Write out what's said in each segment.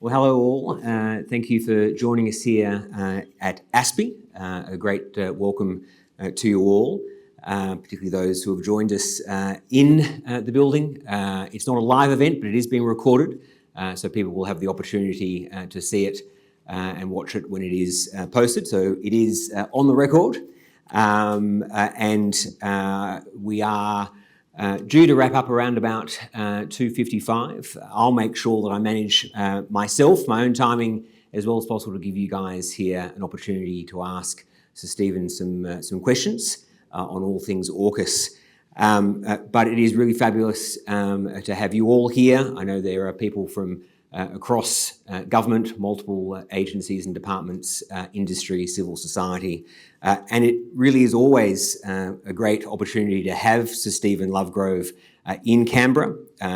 Well, hello all. Thank you for joining us here at ASPI. A great welcome to you all, particularly those who have joined us in the building. It's not a live event, but it is being recorded, so people will have the opportunity to see it and watch it when it is posted. So it is on the record, and we are due to wrap up around about 2:55. I'll make sure that I manage myself, my own timing, as well as possible to give you guys here an opportunity to ask Sir Stephen some questions on all things AUKUS. But it is really fabulous to have you all here. I know there are people from across government, multiple agencies and departments, industry, civil society, and it really is always a great opportunity to have Sir Stephen Lovegrove in Canberra.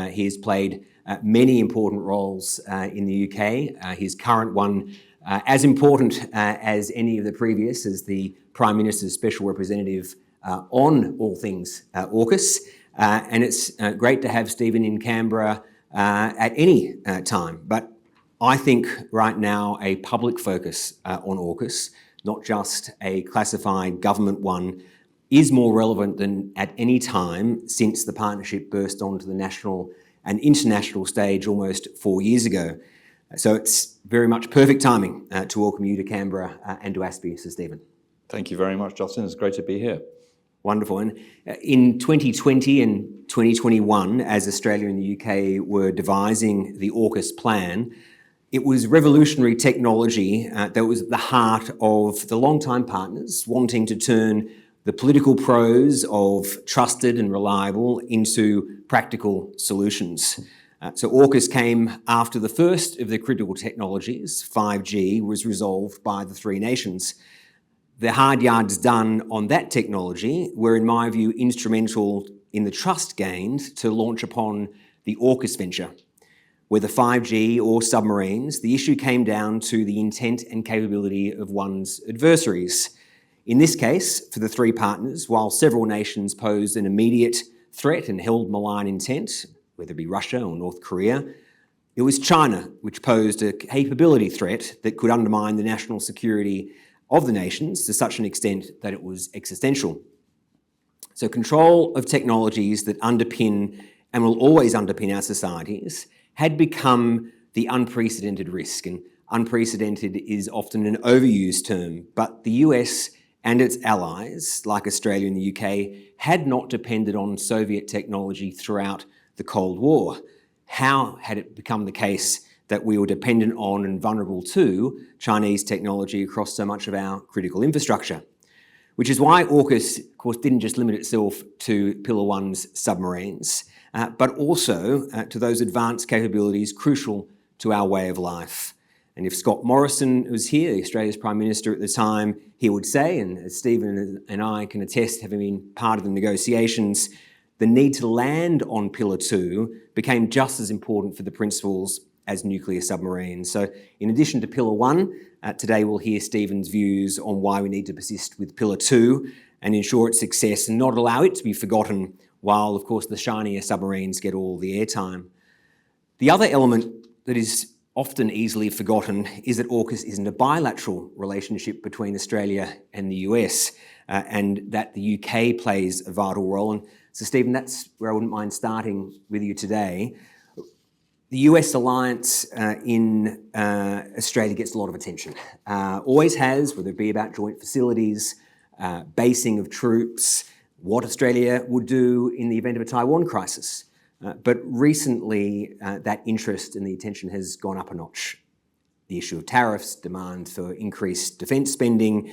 He has played many important roles in the UK. His current one as important as any of the previous as the Prime Minister's Special Representative on all things AUKUS. And it's great to have Stephen in Canberra at any time. But I think right now a public focus on AUKUS, not just a classified government one, is more relevant than at any time since the partnership burst onto the national and international stage almost 4 years ago. So it's very much perfect timing to welcome you to Canberra and to ASPI, Sir Stephen. Thank you very much, Justin. It's great to be here. Wonderful. And in 2020 and 2021, as Australia and the UK were devising the AUKUS plan, it was revolutionary technology that was at the heart of the long-time partners wanting to turn the political prose of trusted and reliable into practical solutions. So AUKUS came after the first of the critical technologies, 5G, was resolved by the three nations. The hard yards done on that technology were, in my view, instrumental in the trust gained to launch upon the AUKUS venture. Whether 5G or submarines, the issue came down to the intent and capability of one's adversaries. In this case, for the three partners, while several nations posed an immediate threat and held malign intent, whether it be Russia or North Korea, it was China which posed a capability threat that could undermine the national security of the nations to such an extent that it was existential. So control of technologies that underpin and will always underpin our societies had become the unprecedented risk. And unprecedented is often an overused term, but the US and its allies, like Australia and the UK, had not depended on Soviet technology throughout the Cold War. How had it become the case that we were dependent on and vulnerable to Chinese technology across so much of our critical infrastructure? Which is why AUKUS, of course, didn't just limit itself to Pillar 1's submarines, but also to those advanced capabilities crucial to our way of life. And if Scott Morrison was here, Australia's Prime Minister at the time, he would say, and as Stephen and I can attest, having been part of the negotiations, the need to land on Pillar 2 became just as important for the principles as nuclear submarines. So in addition to Pillar 1, today we'll hear Stephen's views on why we need to persist with Pillar 2 and ensure its success and not allow it to be forgotten while, of course, the shinier submarines get all the airtime. The other element that is often easily forgotten is that AUKUS isn't a bilateral relationship between Australia and the US, and that the UK plays a vital role. And so, Stephen, that's where I wouldn't mind starting with you today. The US alliance in Australia gets a lot of attention. Always has, whether it be about joint facilities, basing of troops, what Australia would do in the event of a Taiwan crisis. But recently, that interest and the attention has gone up a notch. The issue of tariffs, demand for increased defence spending,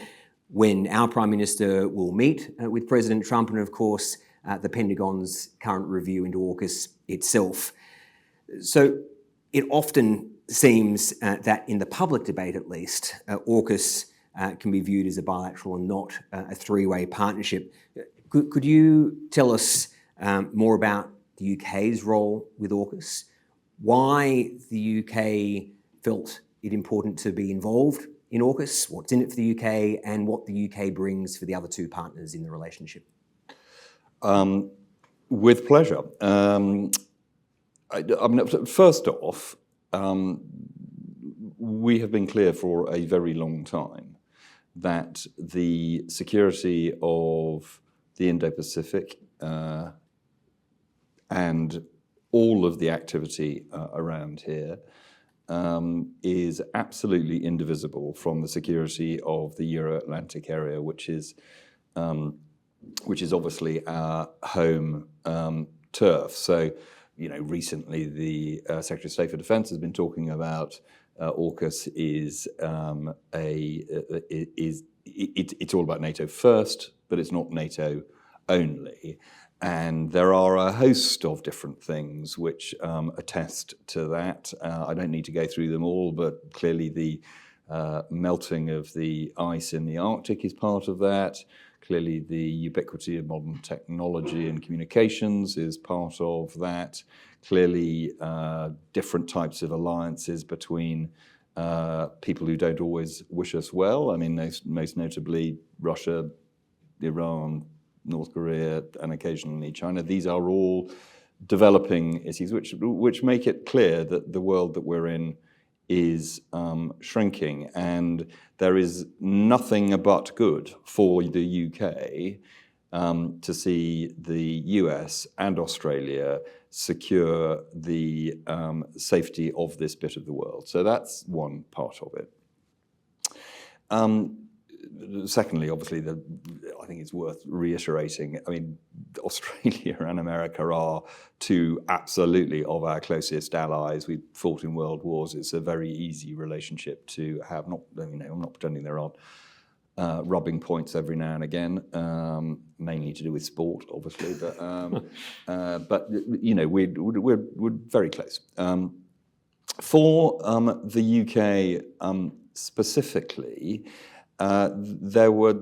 when our Prime Minister will meet with President Trump, and of course, the Pentagon's current review into AUKUS itself. So it often seems that in the public debate at least, AUKUS can be viewed as a bilateral and not a three-way partnership. Could you tell us more about the UK's role with AUKUS, why the UK felt it important to be involved in AUKUS, what's in it for the UK, and what the UK brings for the other two partners in the relationship? With pleasure. I mean, first off, we have been clear for a very long time that the security of the Indo-Pacific and all of the activity around here is absolutely indivisible from the security of the Euro-Atlantic area, which is obviously our home turf. So, recently the Secretary of State for Defence has been talking about AUKUS it's all about NATO first, but it's not NATO only. And there are a host of different things which attest to that. I don't need to go through them all, but clearly the melting of the ice in the Arctic is part of that. Clearly the ubiquity of modern technology and communications is part of that. Clearly different types of alliances between people who don't always wish us well. I mean, most notably Russia, Iran, North Korea, and occasionally China. These are all developing issues which make it clear that the world that we're in is shrinking, and there is nothing but good for the UK to see the US and Australia secure the safety of this bit of the world. So that's one part of it. Secondly, obviously, I think it's worth reiterating, I mean, Australia and America are two absolutely of our closest allies. We fought in world wars. It's a very easy relationship to have. I'm not pretending there aren't rubbing points every now and again, mainly to do with sport, obviously, but we're very close. For the UK specifically, there were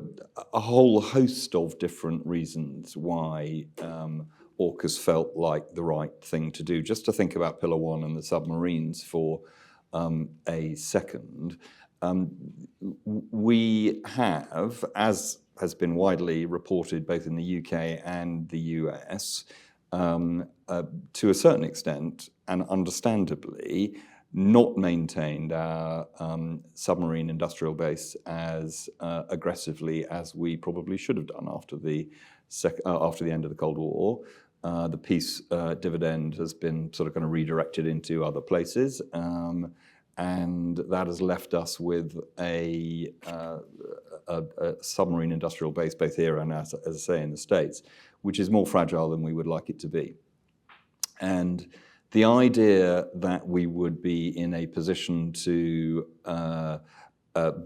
a whole host of different reasons why AUKUS felt like the right thing to do. Just to think about Pillar 1 and the submarines for a second, we have, as has been widely reported both in the UK and the US, to a certain extent, and understandably, not maintained our submarine industrial base as aggressively as we probably should have done after the end of the Cold War. The peace dividend has been sort of kind of redirected into other places, and that has left us with a submarine industrial base both here and, as I say, in the States, which is more fragile than we would like it to be. And the idea that we would be in a position to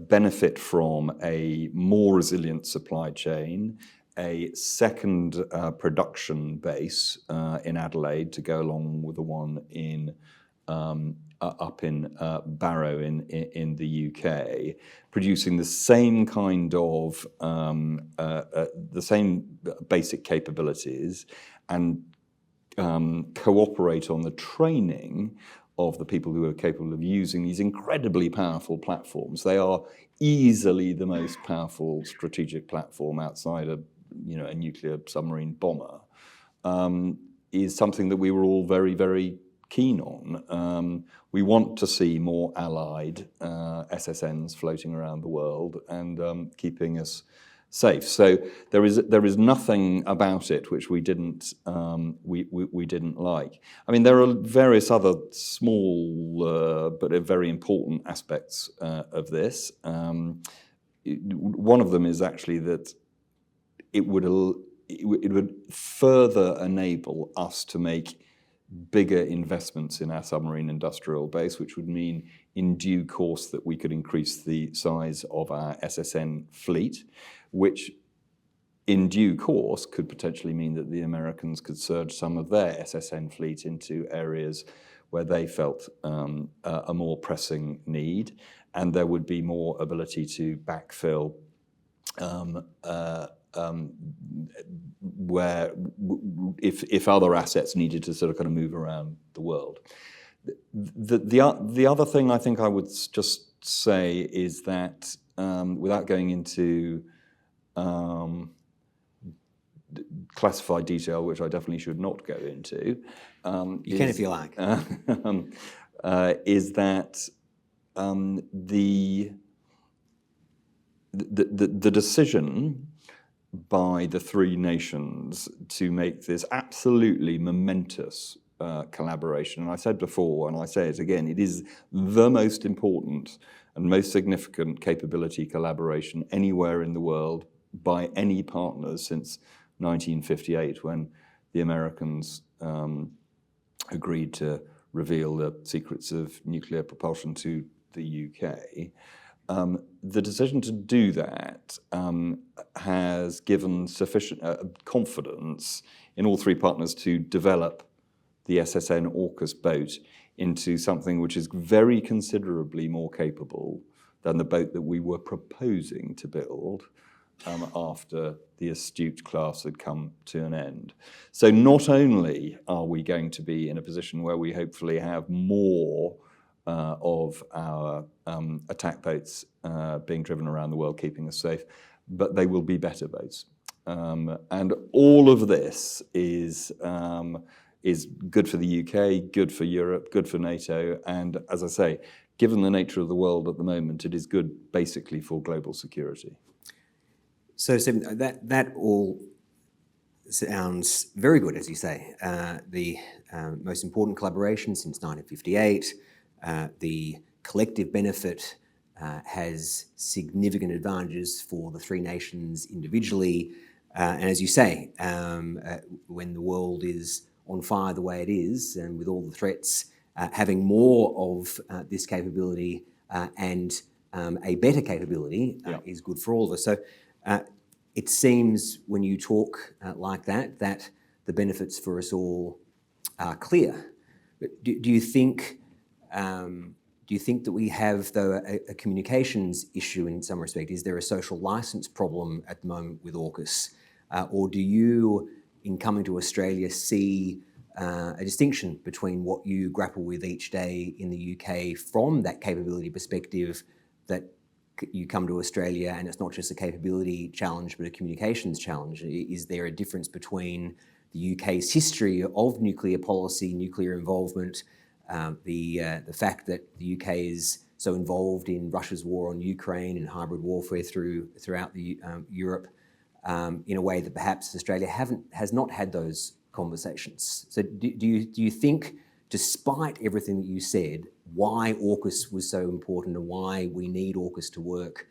benefit from a more resilient supply chain, a second production base in Adelaide to go along with the one in up in Barrow in the UK, producing the same kind of the same basic capabilities and cooperate on the training of the people who are capable of using these incredibly powerful platforms. They are easily the most powerful strategic platform outside a nuclear submarine bomber, is something that we were all very, very keen on. We want to see more allied SSNs floating around the world and keeping us safe. So there is nothing about it which we didn't like. I mean, there are various other small but very important aspects of this. One of them is actually that it would further enable us to make bigger investments in our submarine industrial base, which would mean in due course that we could increase the size of our SSN fleet, which in due course could potentially mean that the Americans could surge some of their SSN fleet into areas where they felt a more pressing need, and there would be more ability to backfill where if other assets needed to sort of kind of move around the world. The other thing I think I would just say is that without going into classified detail, which I definitely should not go into, you can if you like. Is that the decision by the three nations to make this absolutely momentous collaboration, and I said before, and I say it again, it is the most important and most significant capability collaboration anywhere in the world by any partners since 1958, when the Americans agreed to reveal the secrets of nuclear propulsion to the UK. The decision to do that has given sufficient confidence in all three partners to develop the SSN AUKUS boat into something which is very considerably more capable than the boat that we were proposing to build after the Astute class had come to an end. So not only are we going to be in a position where we hopefully have more of our attack boats being driven around the world, keeping us safe, but they will be better boats. And all of this is good for the UK, good for Europe, good for NATO, and as I say, given the nature of the world at the moment, it is good basically for global security. So Stephen, that all sounds very good, as you say. The most important collaboration since 1958, the collective benefit has significant advantages for the three nations individually. And as you say, when the world is on fire the way it is, and with all the threats, having more of this capability and a better capability is good for all of us. So it seems when you talk like that, that the benefits for us all are clear. But do you think that we have, though, a communications issue in some respect? Is there a social license problem at the moment with AUKUS? Or do you, in coming to Australia, see a distinction between what you grapple with each day in the UK from that capability perspective, that you come to Australia and it's not just a capability challenge but a communications challenge? Is there a difference between the UK's history of nuclear policy, nuclear involvement, the fact that the UK is so involved in Russia's war on Ukraine and hybrid warfare throughout Europe, in a way that perhaps Australia has not had those conversations? So do you think, despite everything that you said, why AUKUS was so important and why we need AUKUS to work,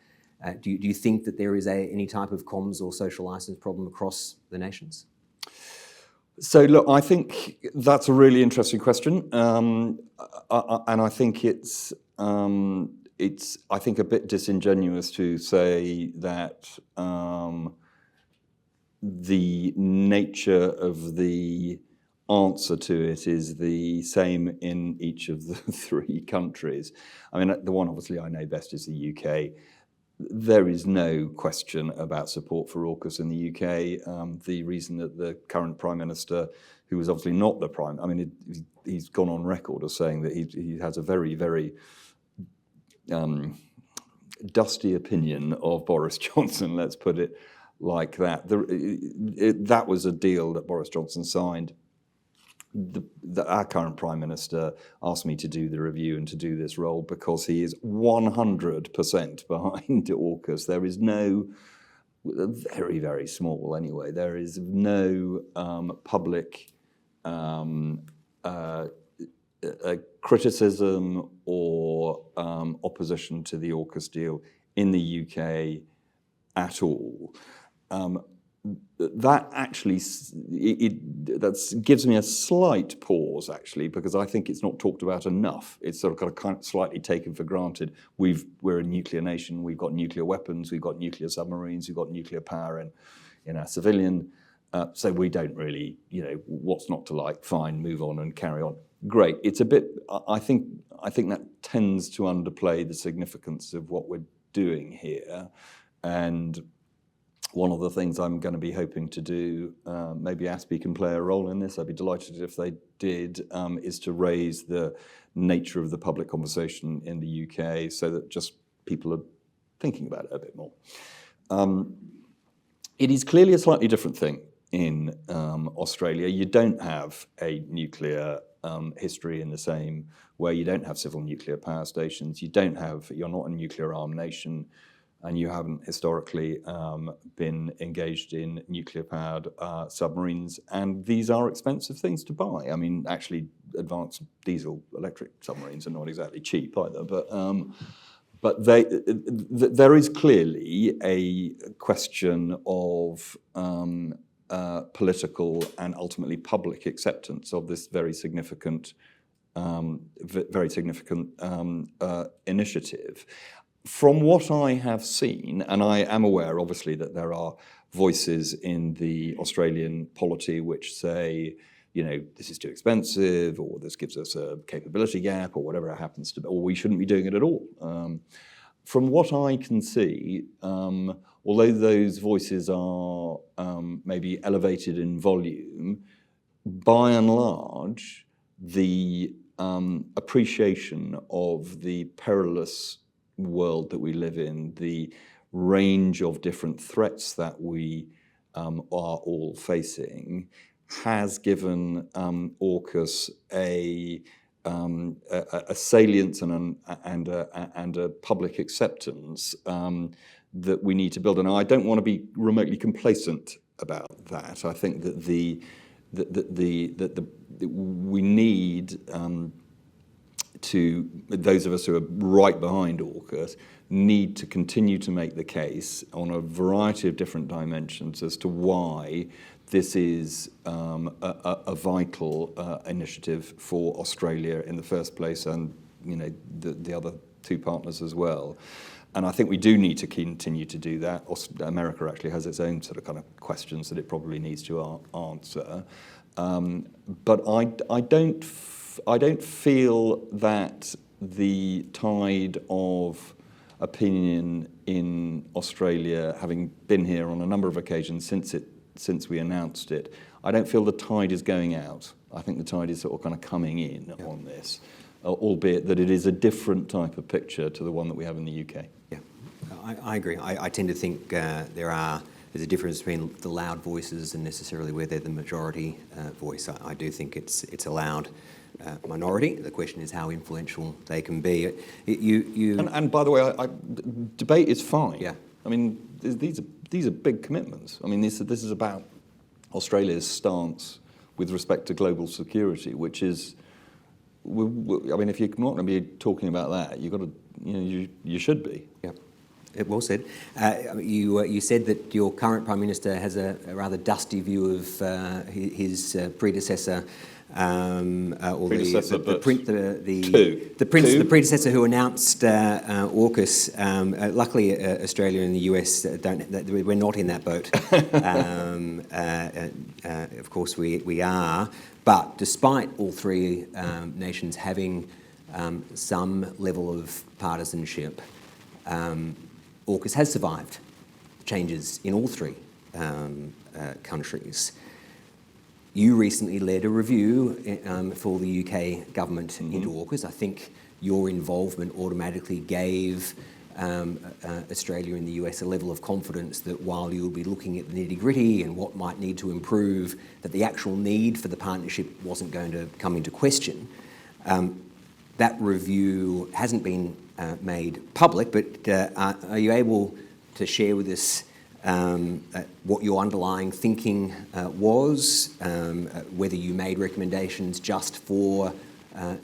do you think that there is any type of comms or social license problem across the nations? So look, I think that's a really interesting question, and I think it's I think a bit disingenuous to say that the nature of the answer to it is the same in each of the three countries. I mean, the one obviously I know best is the UK. There is no question about support for AUKUS in the UK. The reason that the current Prime Minister, who was obviously not the Prime, I mean, he's gone on record as saying that he has a very, very dusty opinion of Boris Johnson, let's put it like that. That was a deal that Boris Johnson signed. Our current Prime Minister asked me to do the review and to do this role because he is 100% behind AUKUS. There is no, very, very small anyway, there is no public criticism or opposition to the AUKUS deal in the UK at all. That actually that gives me a slight pause, actually, because I think it's not talked about enough. It's sort of kind of slightly taken for granted. We're a nuclear nation. We've got nuclear weapons. We've got nuclear submarines. We've got nuclear power in our civilian. So we don't really, what's not to like? Fine, move on and carry on. Great. It's a bit. I think that tends to underplay the significance of what we're doing here, and one of the things I'm going to be hoping to do, maybe ASPI can play a role in this, I'd be delighted if they did, is to raise the nature of the public conversation in the UK so that just people are thinking about it a bit more. It is clearly a slightly different thing in Australia. You don't have a nuclear history in the same way. You don't have civil nuclear power stations. You're not a nuclear armed nation, and you haven't historically been engaged in nuclear-powered submarines. And these are expensive things to buy. I mean, actually, advanced diesel-electric submarines are not exactly cheap either. But there is clearly a question of political and ultimately public acceptance of this very significant initiative. From what I have seen, and I am aware, obviously, that there are voices in the Australian polity which say, you know, this is too expensive, or this gives us a capability gap, or whatever it happens to be, or we shouldn't be doing it at all. From what I can see, although those voices are maybe elevated in volume, by and large, the appreciation of the perilous world that we live in, the range of different threats that we are all facing, has given AUKUS a salience and a public acceptance that we need to build. And I don't want to be remotely complacent about that. I think that we need to, those of us who are right behind AUKUS, need to continue to make the case on a variety of different dimensions as to why this is a vital initiative for Australia in the first place, and you know the other two partners as well. And I think we do need to continue to do that. America actually has its own sort of kind of questions that it probably needs to answer. But I don't feel that the tide of opinion in Australia, having been here on a number of occasions since we announced it, I don't feel the tide is going out. I think the tide is sort of kind of coming in on this, albeit that it is a different type of picture to the one that we have in the UK. Yeah, I agree. I tend to think there's a difference between the loud voices and necessarily where they're the majority voice. I do think it's a loud minority. The question is how influential they can be. And by the way, debate is fine. Yeah. I mean, these are big commitments. I mean, this is about Australia's stance with respect to global security, which is, I mean, if you're not going to be talking about that, you've got to, you should be. Yeah. Well said. You said that your current Prime Minister has a rather dusty view of his predecessor, or the predecessor who announced AUKUS. Luckily, Australia and the US we're not in that boat. Of course, we are. But despite all three nations having some level of partisanship, AUKUS has survived changes in all three countries. You recently led a review for the UK government into AUKUS. I think your involvement automatically gave Australia and the US a level of confidence that while you'll be looking at the nitty-gritty and what might need to improve, that the actual need for the partnership wasn't going to come into question. That review hasn't been made public, but are you able to share with us what your underlying thinking was, whether you made recommendations just for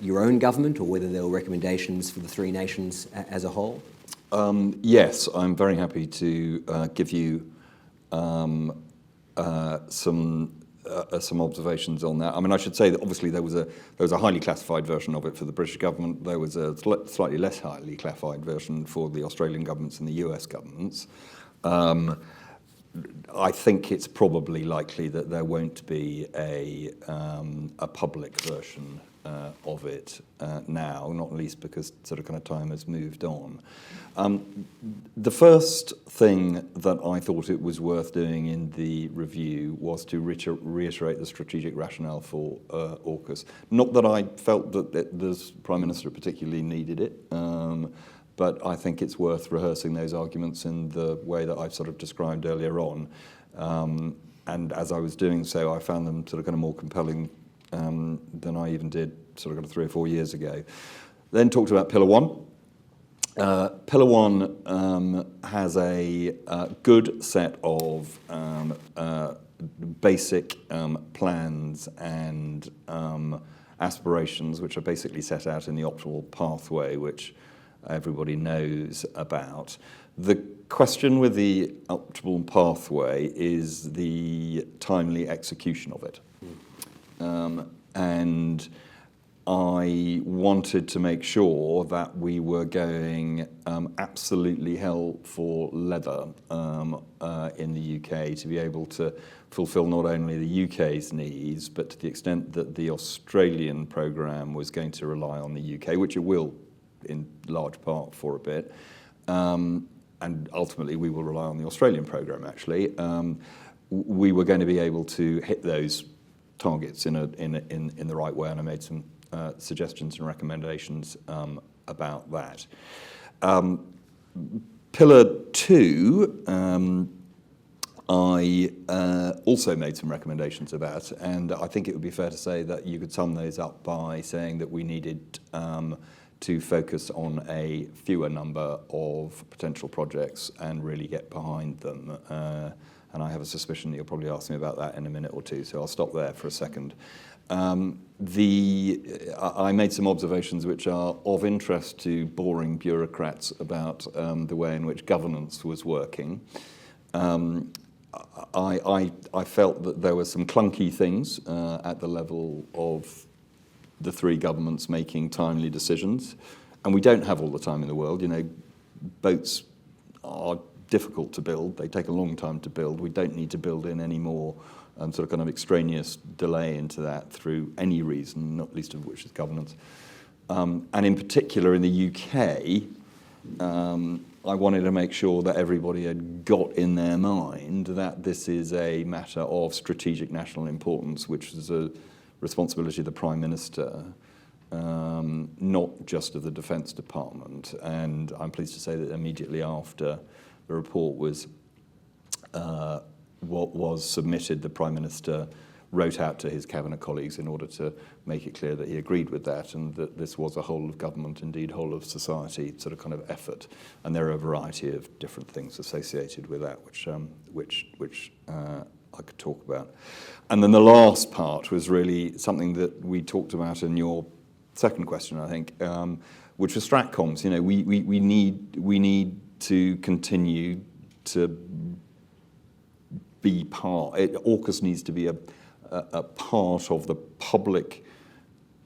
your own government or whether there were recommendations for the three nations as a whole? Yes, I'm very happy to give you some observations on that. I mean, I should say that obviously there was a highly classified version of it for the British government. There was a slightly less highly classified version for the Australian governments and the US governments. I think it's probably likely that there won't be a public version of it now, not least because sort of kind of time has moved on. The first thing that I thought it was worth doing in the review was to reiterate the strategic rationale for AUKUS. Not that I felt that the Prime Minister particularly needed it, but I think it's worth rehearsing those arguments in the way that I've sort of described earlier on. And as I was doing so, I found them sort of kind of more compelling than I even did sort of 3 or 4 years ago. Then talked about Pillar 1. Pillar 1 has a good set of basic plans and aspirations, which are basically set out in the optimal pathway, which everybody knows about. The question with the optimal pathway is the timely execution of it. And I wanted to make sure that we were going absolutely hell for leather in the UK to be able to fulfil not only the UK's needs, but to the extent that the Australian programme was going to rely on the UK, which it will in large part for a bit, and ultimately we will rely on the Australian programme actually, we were going to be able to hit those targets in the right way, and I made some suggestions and recommendations about that. Pillar 2, I also made some recommendations about, and I think it would be fair to say that you could sum those up by saying that we needed to focus on a fewer number of potential projects and really get behind them. And I have a suspicion that you'll probably ask me about that in a minute or two, so I'll stop there for a second. I made some observations which are of interest to boring bureaucrats about the way in which governance was working. I felt that there were some clunky things at the level of the three governments making timely decisions, and we don't have all the time in the world. You know, boats are difficult to build, they take a long time to build. We don't need to build in any more sort of kind of extraneous delay into that through any reason, not least of which is governance. And in particular in the UK, I wanted to make sure that everybody had got in their mind that this is a matter of strategic national importance, which is a responsibility of the Prime Minister, not just of the Defence Department. And I'm pleased to say that immediately after the report was what was submitted, the Prime Minister wrote out to his cabinet colleagues in order to make it clear that he agreed with that and that this was a whole of government, indeed whole of society sort of kind of effort. And there are a variety of different things associated with that, which I could talk about. And then the last part was really something that we talked about in your second question, I think, which was stratcoms. You know, we need to continue to be part. AUKUS needs to be a part of the public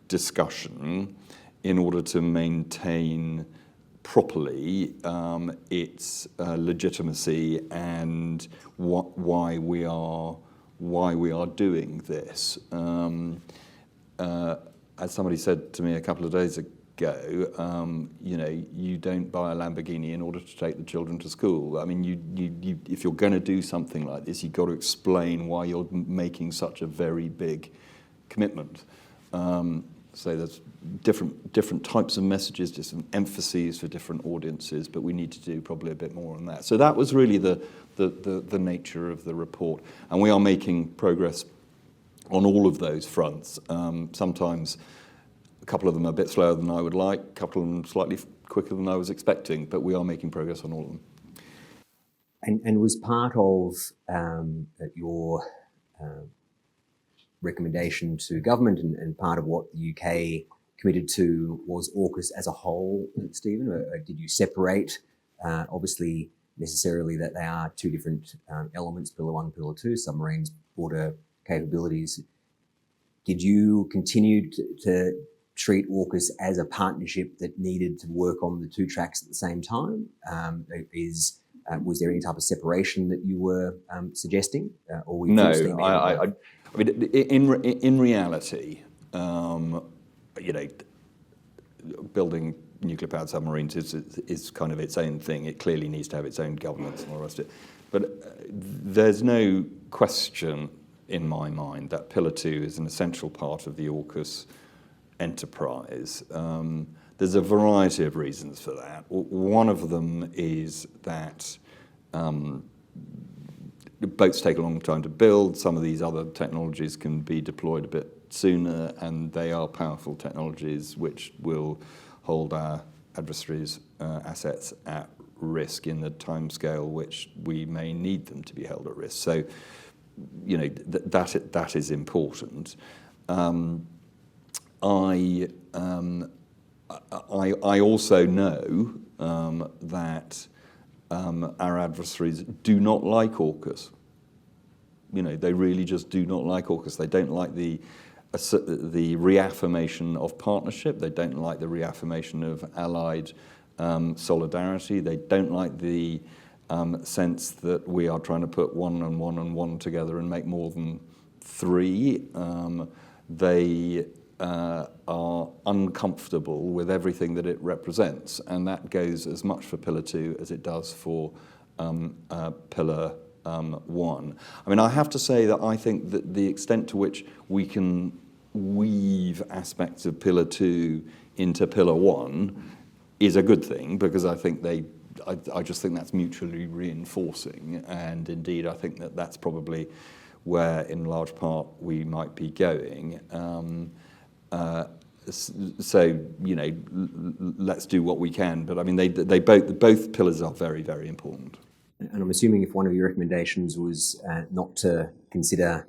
discussion in order to maintain properly its legitimacy and why we are doing this. As somebody said to me a couple of days ago, you know, you don't buy a Lamborghini in order to take the children to school. I mean, you if you're going to do something like this, you've got to explain why you're making such a very big commitment. So there's different types of messages, different emphases for different audiences, but we need to do probably a bit more on that. So that was really the nature of the report, and we are making progress on all of those fronts. Sometimes a couple of them are a bit slower than I would like, a couple of them slightly quicker than I was expecting, but we are making progress on all of them. And was part of your recommendation to government and part of what the UK committed to was AUKUS as a whole, Stephen? Or did you separate, obviously necessarily that they are two different elements, Pillar 1, Pillar 2, submarines, border capabilities. Did you continue to treat AUKUS as a partnership that needed to work on the two tracks at the same time? Was there any type of separation that you were suggesting? Or were you no, I mean, in reality, you know, building nuclear-powered submarines is kind of its own thing. It clearly needs to have its own governance and all the rest of it. But there's no question in my mind that Pillar 2 is an essential part of the AUKUS enterprise. There's a variety of reasons for that. One of them is that boats take a long time to build. Some of these other technologies can be deployed a bit sooner, and they are powerful technologies which will hold our adversaries' assets at risk in the timescale which we may need them to be held at risk. So, that is important. I also know that our adversaries do not like AUKUS. They really just do not like AUKUS. They don't like the reaffirmation of partnership. They don't like the reaffirmation of allied solidarity. They don't like the sense that we are trying to put one and one and one together and make more than three. They are uncomfortable with everything that it represents, and that goes as much for Pillar 2 as it does for Pillar 1. I mean, I have to say that I think that the extent to which we can weave aspects of Pillar 2 into Pillar 1 is a good thing, because I think I just think that's mutually reinforcing, and indeed I think that that's probably where, in large part, we might be going. So, let's do what we can. But I mean, both pillars are very, very important. And I'm assuming if one of your recommendations was not to consider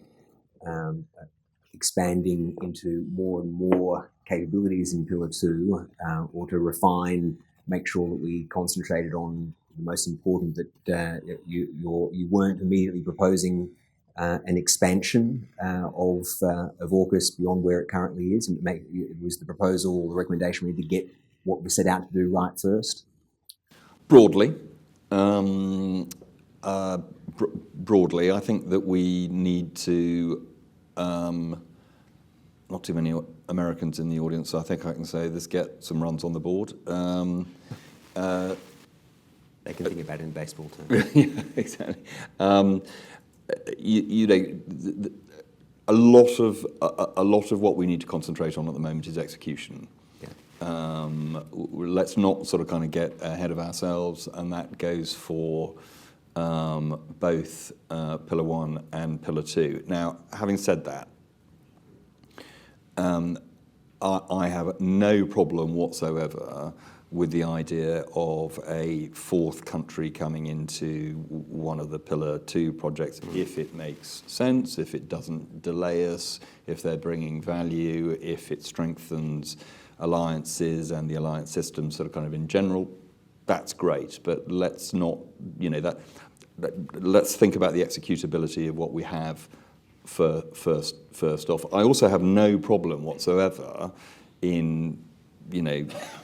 expanding into more and more capabilities in Pillar 2, or to refine, make sure that we concentrated on the most important, that you weren't immediately proposing an expansion of AUKUS beyond where it currently is, and it was the proposal, the recommendation, we need to get what we set out to do right first? Broadly, I think that we need to, not too many Americans in the audience, so I think I can say this, get some runs on the board. They can think about it in baseball terms. Yeah, exactly. A lot of what we need to concentrate on at the moment is execution. Yeah. Let's not sort of kind of get ahead of ourselves, and that goes for both Pillar 1 and Pillar 2. Now, having said that, I have no problem whatsoever with the idea of a fourth country coming into one of the Pillar 2 projects, if it makes sense, if it doesn't delay us, if they're bringing value, if it strengthens alliances and the alliance system sort of kind of in general. That's great, but let's not, let's think about the executability of what we have first off. I also have no problem whatsoever in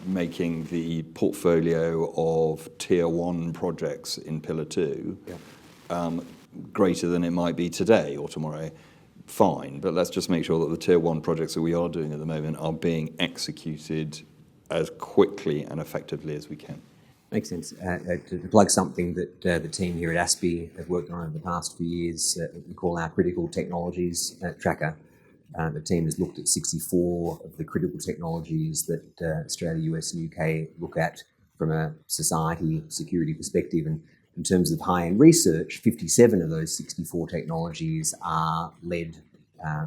making the portfolio of Tier 1 projects in Pillar 2 greater than it might be today or tomorrow. Fine, but let's just make sure that the Tier 1 projects that we are doing at the moment are being executed as quickly and effectively as we can. Makes sense. To plug something that the team here at ASPI have worked on over the past few years, we call our critical technologies tracker. The team has looked at 64 of the critical technologies that Australia, US and UK look at from a society security perspective. And in terms of high-end research, 57 of those 64 technologies are led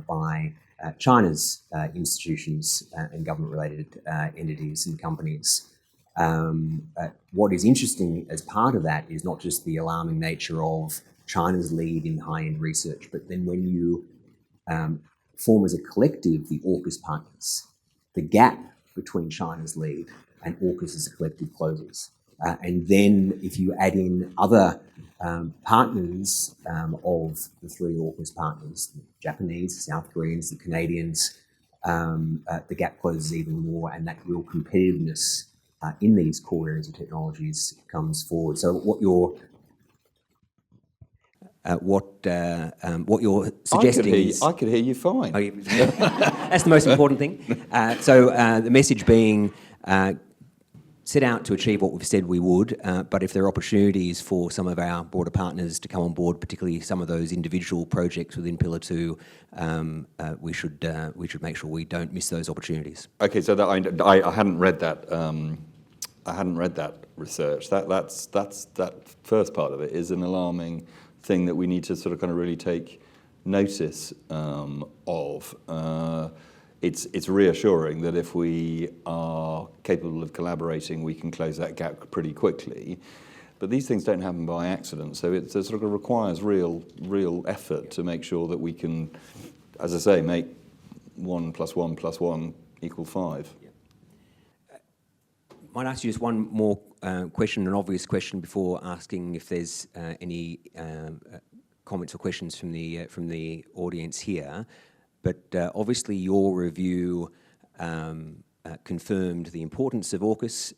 by China's institutions and government-related entities and companies. What is interesting as part of that is not just the alarming nature of China's lead in high-end research, but then when you form as a collective the AUKUS partners, the gap between China's lead and AUKUS as a collective closes. And then if you add in other partners of the three AUKUS partners, the Japanese, the South Koreans, the Canadians, the gap closes even more, and that real competitiveness in these core areas of technologies comes forward. So what you're suggesting is... I could hear you fine. Oh, yeah. That's the most important thing. So the message being set out to achieve what we've said we would, but if there are opportunities for some of our broader partners to come on board, particularly some of those individual projects within Pillar 2, we should make sure we don't miss those opportunities. Okay, so that I hadn't read that. I hadn't read that research. That first part of it is an alarming thing that we need to sort of kind of really take notice of. It's reassuring that if we are capable of collaborating, we can close that gap pretty quickly. But these things don't happen by accident, so it sort of requires real effort to make sure that we can, as I say, make 1 + 1 + 1 = 5. Might ask you just one more question, an obvious question, before asking if there's any comments or questions from the audience here. But obviously, your review confirmed the importance of AUKUS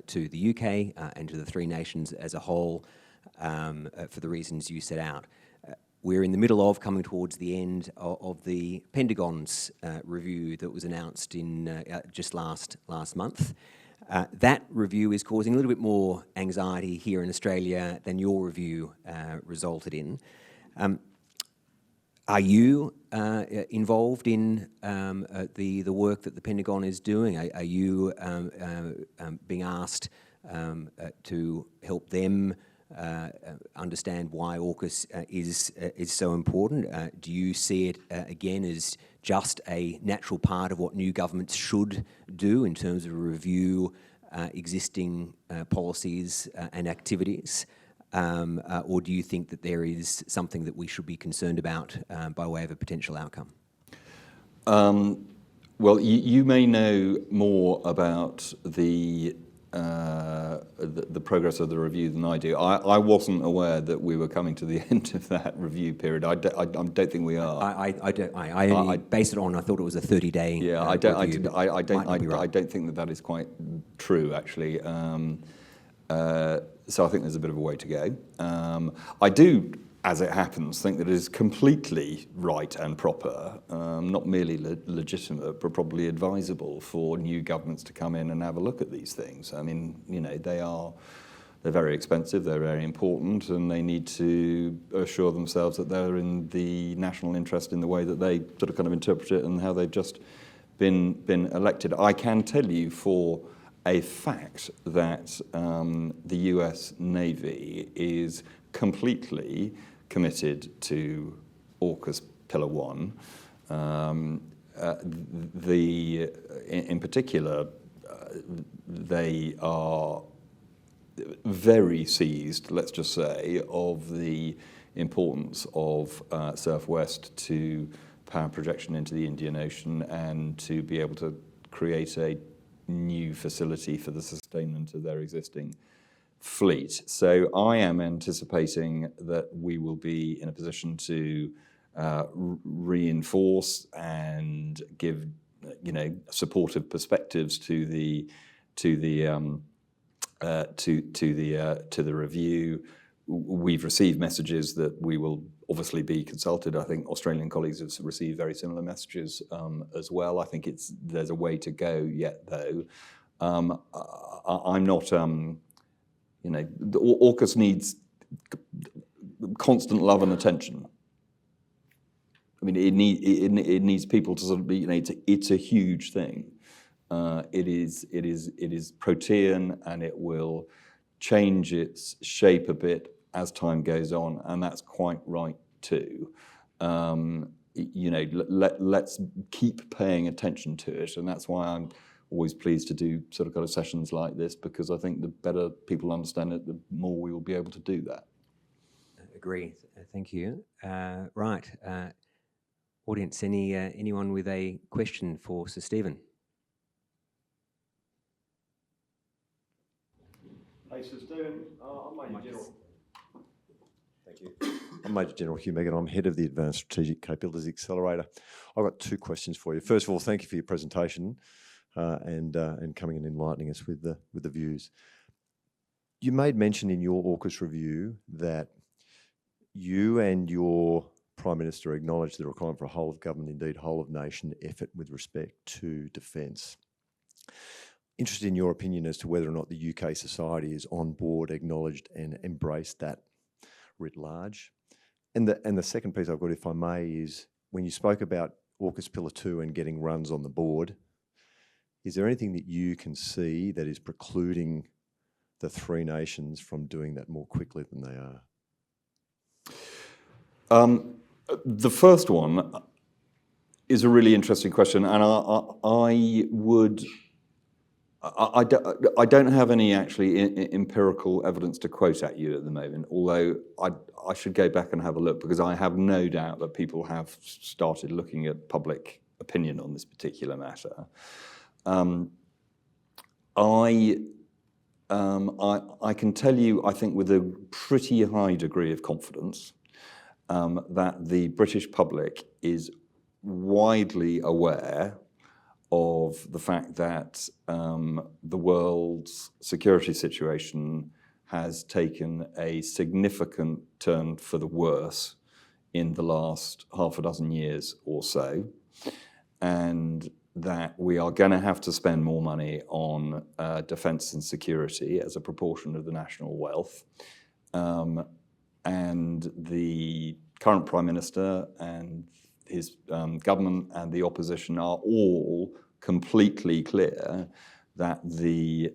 to the UK and to the three nations as a whole for the reasons you set out. We're in the middle of coming towards the end of the Pentagon's review that was announced in just last month. That review is causing a little bit more anxiety here in Australia than your review resulted in. Are you involved in the work that the Pentagon is doing? Are you being asked to help them understand why AUKUS is so important? Do you see it again as just a natural part of what new governments should do in terms of review existing policies and activities? Or do you think that there is something that we should be concerned about by way of a potential outcome? Well, you may know more about the progress of the review than I do. I wasn't aware that we were coming to the end of that review period. I don't think we are. I only based it on, I thought it was a 30-day Yeah, I don't think that is quite true, actually. So I think there's a bit of a way to go. I do, as it happens, think that it is completely right and proper, not merely legitimate, but probably advisable for new governments to come in and have a look at these things. I mean, you know, they're very expensive, they're very important, and they need to assure themselves that they're in the national interest in the way that they sort of kind of interpret it and how they've just been elected. I can tell you for a fact that the US Navy is completely committed to AUKUS Pillar 1. In particular, they are very seized, let's just say, of the importance of Surf-West to power projection into the Indian Ocean and to be able to create a new facility for the sustainment of their existing fleet. So I am anticipating that we will be in a position to reinforce and give, you know, supportive perspectives to the review. We've received messages that we will obviously be consulted. I think Australian colleagues have received very similar messages as well. I think there's a way to go yet, though. I'm not, you know, the AUKUS needs constant love and attention. I mean, it needs people to sort of be, you know, it's a huge thing. It is protean, and it will change its shape a bit as time goes on, and that's quite right too. You know, let's keep paying attention to it, and that's why I'm always pleased to do sort of kind of sessions like this, because I think the better people understand it, the more we will be able to do that. Agree. Thank you. Right. Audience, anyone with a question for Sir Stephen? Hey, Sir Stephen. I'm Major General. Thank you. I'm Major General Hugh Megan. I'm head of the Advanced Strategic Capabilities Accelerator. I've got two questions for you. First of all, thank you for your presentation and coming and enlightening us with the views. You made mention in your AUKUS review that you and your Prime Minister acknowledged the requirement for a whole of government, indeed whole of nation effort with respect to defence. Interested in your opinion as to whether or not the UK society is on board, acknowledged and embraced that writ large. And the second piece I've got, if I may, is when you spoke about AUKUS Pillar 2 and getting runs on the board, is there anything that you can see that is precluding the three nations from doing that more quickly than they are? The first one is a really interesting question, and I don't have any actually empirical evidence to quote at you at the moment, although I should go back and have a look, because I have no doubt that people have started looking at public opinion on this particular matter. I can tell you, I think with a pretty high degree of confidence, that the British public is widely aware of the fact that the world's security situation has taken a significant turn for the worse in the last half a dozen years or so, and that we are going to have to spend more money on defence and security as a proportion of the national wealth. And the current Prime Minister and his government and the opposition are all completely clear that the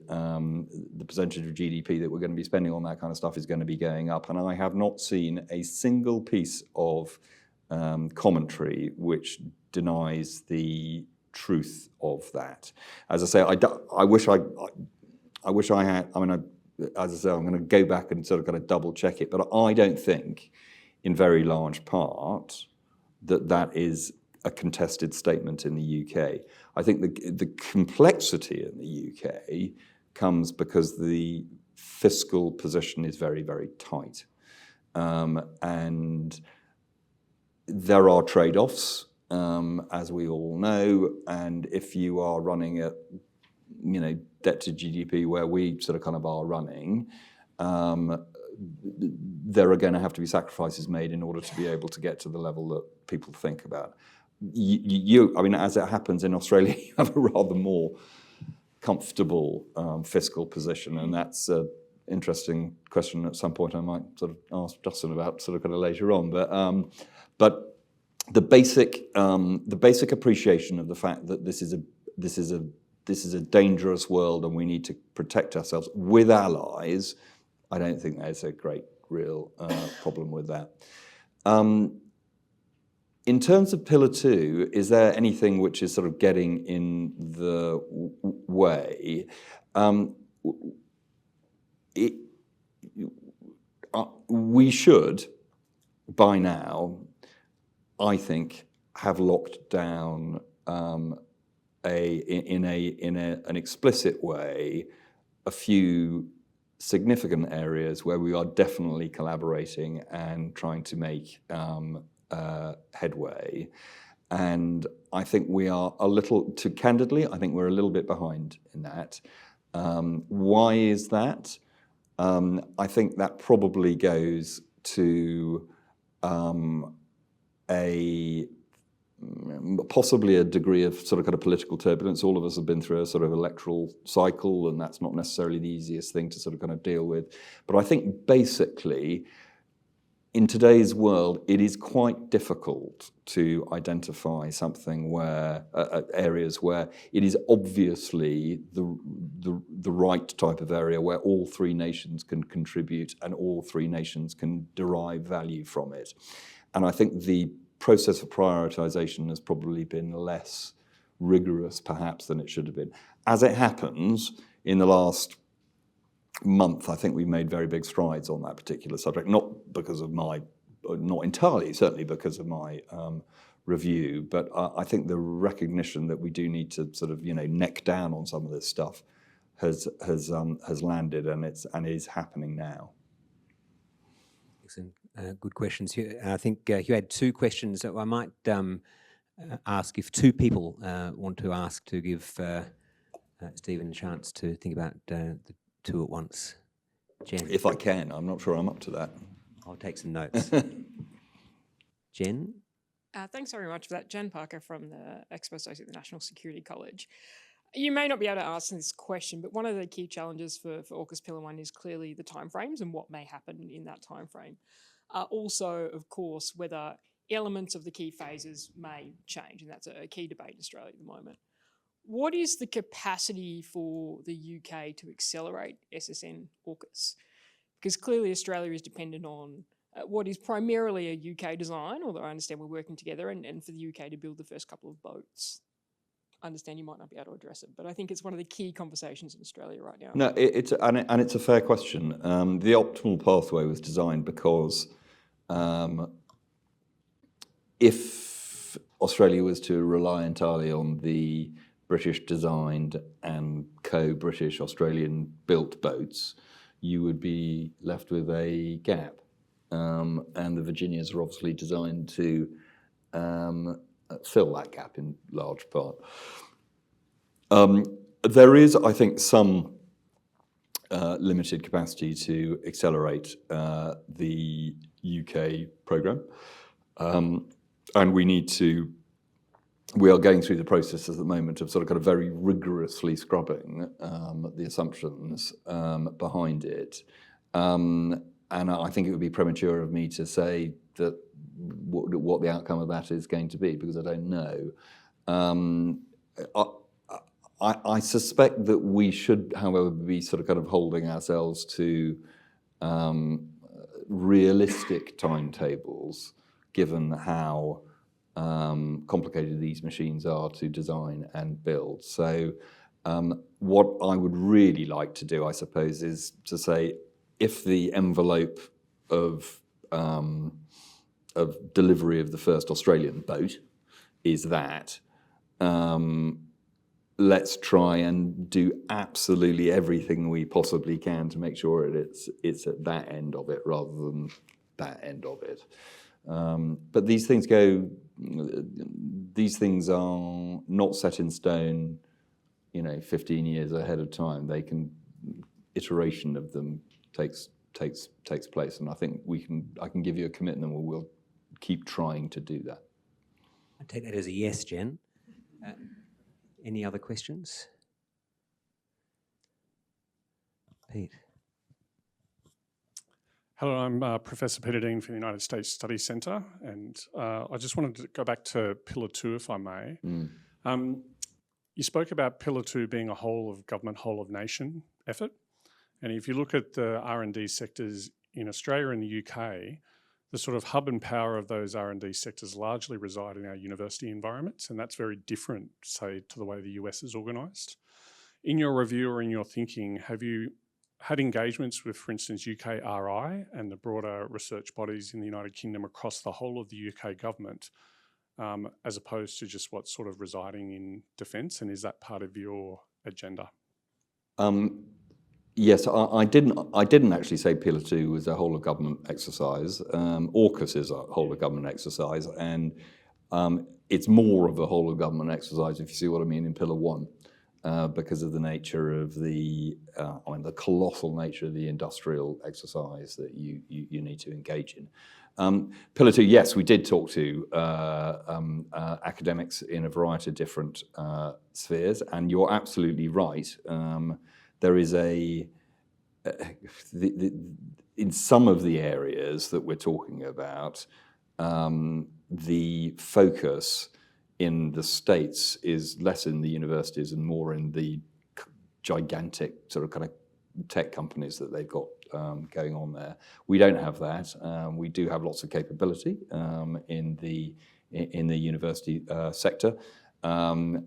percentage of GDP that we're going to be spending on that kind of stuff is going to be going up. And I have not seen a single piece of commentary which denies the truth of that. As I say, I wish I had. I mean, as I say, I'm going to go back and sort of kind of double check it, but I don't think, in very large part, that is a contested statement in the UK. I think the complexity in the UK comes because the fiscal position is very, very tight. And there are trade-offs, as we all know, and if you are running at, debt to GDP where we sort of kind of are running, there are going to have to be sacrifices made in order to be able to get to the level that people think about. I mean, as it happens in Australia, you have a rather more comfortable fiscal position, and that's an interesting question. At some point, I might sort of ask Justin about sort of kind of later on. But the basic appreciation of the fact that this is a dangerous world and we need to protect ourselves with allies, I don't think there's a great real problem with that. In terms of Pillar 2, is there anything which is sort of getting in the way? We should, by now, I think, have locked down in an explicit way a few significant areas where we are definitely collaborating and trying to make headway. And I think we are candidly, I think we're a little bit behind in that. Why is that? I think that probably goes to possibly a degree of sort of kind of political turbulence. All of us have been through a sort of electoral cycle, and that's not necessarily the easiest thing to sort of kind of deal with. But I think basically, in today's world, it is quite difficult to identify something where areas where it is obviously the right type of area where all three nations can contribute and all three nations can derive value from it. And I think the process of prioritization has probably been less rigorous, perhaps, than it should have been. As it happens, in the last month, I think we've made very big strides on that particular subject, not entirely, certainly because of my review, but I think the recognition that we do need to sort of, neck down on some of this stuff has landed, and is happening now. Excellent. Good questions. I think you had two questions that I might ask if two people want to ask, to give Stephen a chance to think about the two at once. Jen? If I can, I'm not sure I'm up to that. I'll take some notes. Jen? Thanks very much for that. Jen Parker from the Expo Associate at the National Security College. You may not be able to answer this question, but one of the key challenges for AUKUS Pillar 1 is clearly the timeframes and what may happen in that timeframe. Also, of course, whether elements of the key phases may change, and that's a key debate in Australia at the moment. What is the capacity for the UK to accelerate SSN AUKUS? Because clearly Australia is dependent on what is primarily a UK design, although I understand we're working together, and for the UK to build the first couple of boats. I understand you might not be able to address it, but I think it's one of the key conversations in Australia right now. No, it's a fair question. The optimal pathway was designed because if Australia was to rely entirely on the British designed and co-British Australian built boats, you would be left with a gap. And the Virginias are obviously designed to fill that gap in large part. There is, I think, some limited capacity to accelerate the UK programme. And we are going through the process at the moment of sort of kind of very rigorously scrubbing the assumptions behind it. And I think it would be premature of me to say that what the outcome of that is going to be, because I don't know. I suspect that we should, however, be sort of kind of holding ourselves to realistic timetables, given how complicated these machines are to design and build. So what I would really like to do, I suppose, is to say, if the envelope of delivery of the first Australian boat is that, let's try and do absolutely everything we possibly can to make sure it's at that end of it rather than that end of it. But these things are not set in stone, 15 years ahead of time. Iteration of them takes place, and I think I can give you a commitment where we'll keep trying to do that. I take that as a yes, Jen. Any other questions? Pete. Hello, I'm Professor Peter Dean from the United States Studies Centre, and I just wanted to go back to Pillar 2, if I may. You spoke about Pillar 2 being a whole of government, whole of nation effort, and if you look at the R&D sectors in Australia and the UK, the sort of hub and power of those R&D sectors largely reside in our university environments, and that's very different, say, to the way the US is organised. In your review or in your thinking, have you had engagements with, for instance, UKRI and the broader research bodies in the United Kingdom across the whole of the UK government, as opposed to just what's sort of residing in defence, and is that part of your agenda? Yes, I didn't actually say Pillar 2 was a whole of government exercise. AUKUS is a whole of government exercise, and it's more of a whole of government exercise, if you see what I mean, in Pillar 1, because of the nature of the colossal nature of the industrial exercise that you need to engage in. Pillar 2, yes, we did talk to academics in a variety of different spheres, and you're absolutely right. There is in some of the areas that we're talking about, the focus in the States is less in the universities and more in the gigantic sort of kind of tech companies that they've got going on there. We don't have that. We do have lots of capability in the university sector, and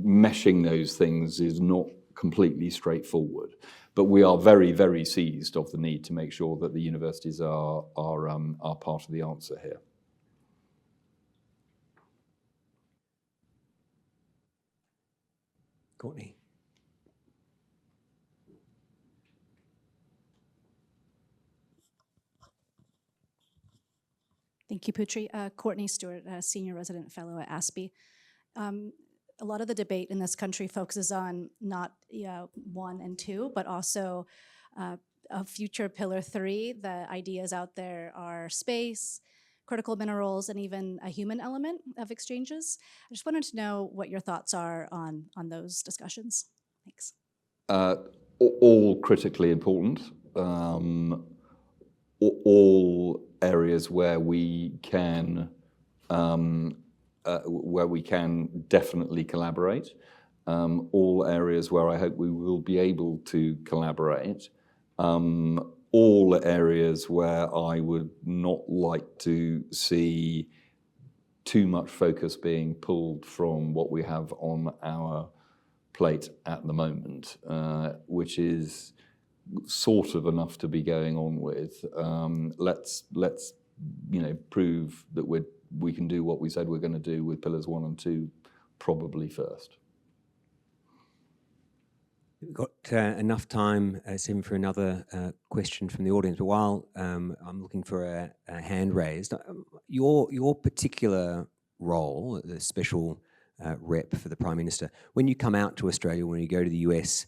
meshing those things is not completely straightforward, but we are very, very seized of the need to make sure that the universities are part of the answer here. Courtney. Thank you, Putri. Courtney Stewart, Senior Resident Fellow at ASPI. A lot of the debate in this country focuses on not 1 and 2, but also a future Pillar 3. The ideas out there are space, critical minerals, and even a human element of exchanges. I just wanted to know what your thoughts are on those discussions. Thanks. All critically important. All areas where we can definitely collaborate. All areas where I hope we will be able to collaborate. all areas where I would not like to see too much focus being pulled from what we have on our plate at the moment, which is sort of enough to be going on with. Let's prove that we can do what we said we're going to do with Pillars 1 and 2 probably first. We've got enough time, Stephen, for another question from the audience. But while I'm looking for a hand raised, your particular role, the special rep for the Prime Minister, when you come out to Australia, when you go to the US,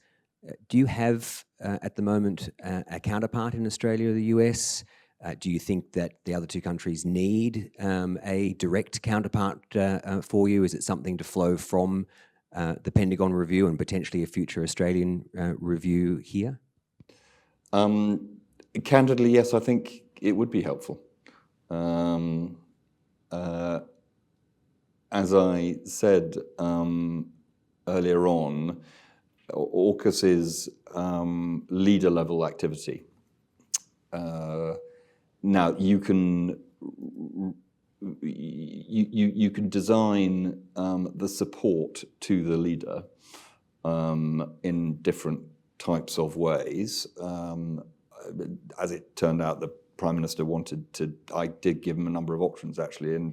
do you have at the moment a counterpart in Australia or the US? Do you think that the other two countries need a direct counterpart for you? Is it something to flow from the Pentagon review and potentially a future Australian review here? Candidly, yes, I think it would be helpful. As I said earlier on, AUKUS is leader-level activity. Now, you can design the support to the leader in different types of ways. As it turned out, the Prime Minister I did give him a number of options actually, and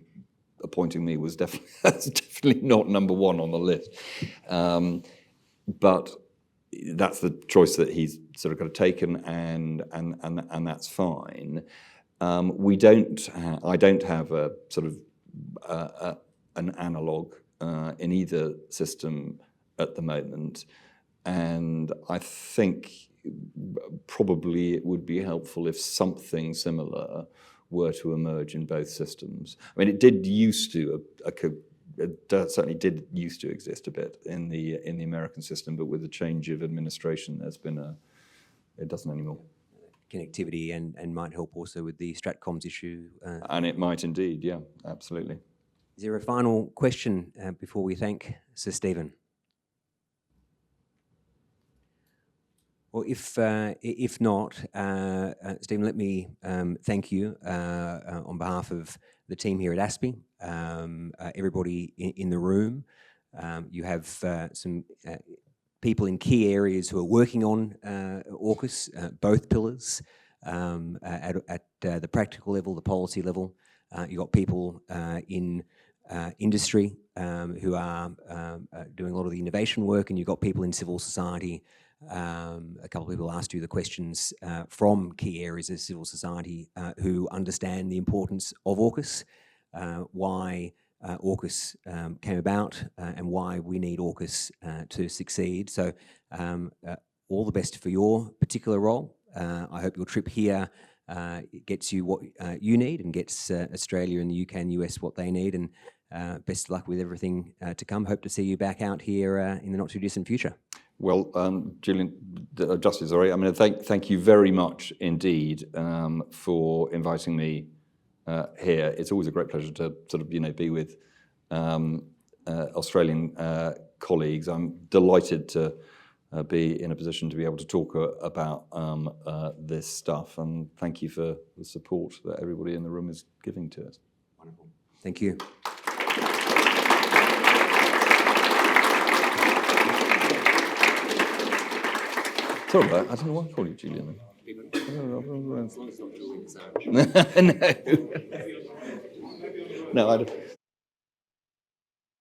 appointing me was definitely not number one on the list. But that's the choice that he's sort of got to taken, and that's fine. I don't have a sort of an analogue in either system at the moment, and I think probably it would be helpful if something similar were to emerge in both systems. I mean, it did used to, it certainly did used to exist a bit in the American system, but with the change of administration, it doesn't anymore. Connectivity and might help also with the Stratcoms issue. And it might indeed, yeah, absolutely. Is there a final question before we thank Sir Stephen? Well, if not, Stephen, let me thank you on behalf of the team here at ASPI, everybody in the room. You have some people in key areas who are working on AUKUS, both pillars, at the practical level, the policy level. You've got people in industry who are doing a lot of the innovation work, and you've got people in civil society. A couple of people asked you the questions from key areas of civil society who understand the importance of AUKUS, why AUKUS came about, and why we need AUKUS to succeed. So all the best for your particular role. I hope your trip here gets you what you need and gets Australia and the UK and US what they need, and best of luck with everything to come. Hope to see you back out here in the not too distant future. Well, Julian, Justice, sorry. I mean, thank you very much indeed for inviting me here. It's always a great pleasure to sort of be with Australian colleagues. I'm delighted to be in a position to be able to talk about this stuff, and thank you for the support that everybody in the room is giving to us. Wonderful. Thank you. Sorry about that. I don't know why I call you Julian. As long as it's not Julian Assange. No. No, I don't.